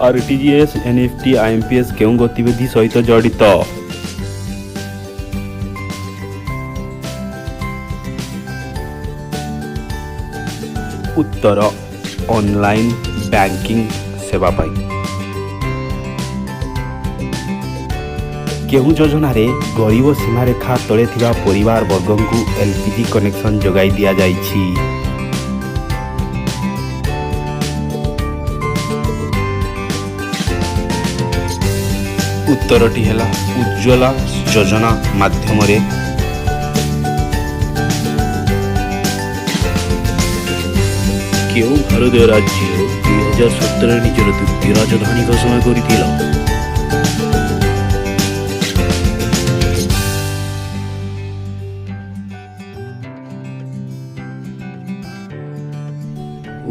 RTGS NEFT IMPS केउं गतिविधि सहित जड़ित? उत्तर online banking सेवा पाई। केउं योजना रे गरीब सीमारेखा तले थिबा परिवार वर्गों को एलपीजी कनेक्शन जोगाई दिया जाइछि? उत्तरटी है उज्ज्वला योजना माध्यम केउं भारतीय राज्य 2017 निजर द्वितीय राजधानी घोषणा करिथिला?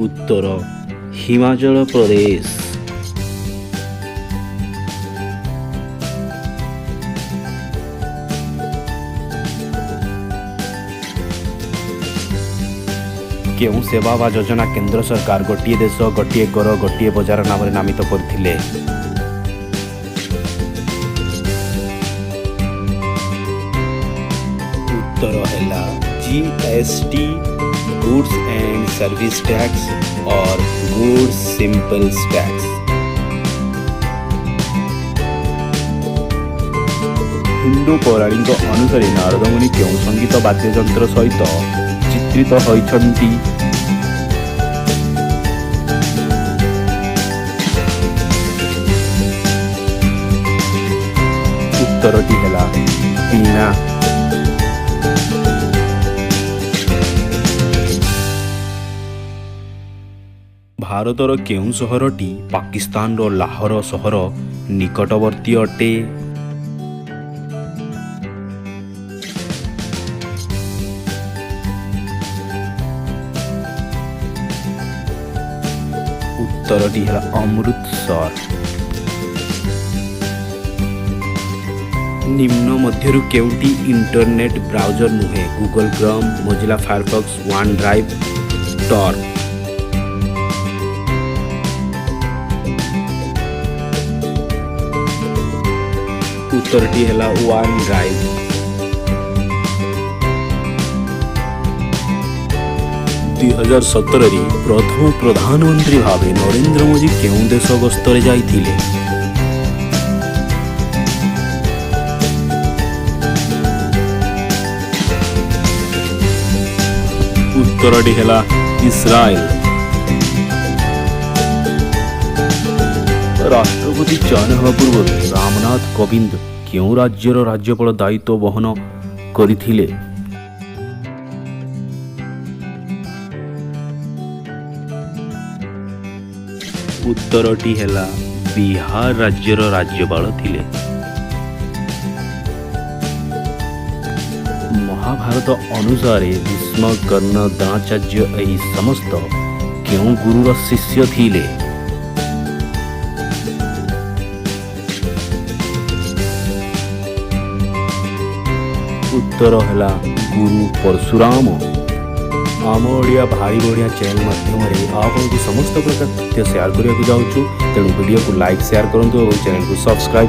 उत्तर हिमाचल प्रदेश। केउं सेवा वा योजना केंद्र सरकार गोटिए देश गोटिए कर गोटिए बजार नाम नामित करथिले? उत्तर है GST goods and service tax और गुड्स सिंपल्स टैक्स। हिंदू पौराणिक अनुसार नारद मुनि केउं संगीत वाद्ययंत्र सहित चित्रित होइछन्ति? उत्तरटी है वीणा। भारतर केउं सहरटी पाकिस्तान रो लाहौर सहर निकटवर्ती अटे? उत्तरटी है अमृतसर। निम्न मध्यरु केउंटी इंटरनेट ब्राउजर नुहे? Google Chrome, Mozilla Firefox, one drive, tor? उत्तरटी है वन ड्राइव। 2017 प्रथम प्रधानमंत्री भावे नरेंद्र मोदी केउं देश गस्तरे जाइथिले? उत्तरटी है इस्राएल। राष्ट्रपति चयन होगा पूर्व रामनाथ कोविंद केउं राज्यर राज्यपाल दायित्व वहन करिथिले? उत्तरटी है बिहार राज्यर राज्यपाल थिले। महाभारत अनुसार भीष्म, कर्ण, द्रोणाचार्य एही समस्त केउं गुरुर शिष्य थिले? उत्तर है गुरु परशुराम। आम ओडिया भारी बढ़िया चैनल माध्यम आपको समस्त प्रकार तथ्य शेयर करने को जाऊँ, तेणु वीडियो को लाइक शेयर करूँ और चैनल को सब्सक्राइब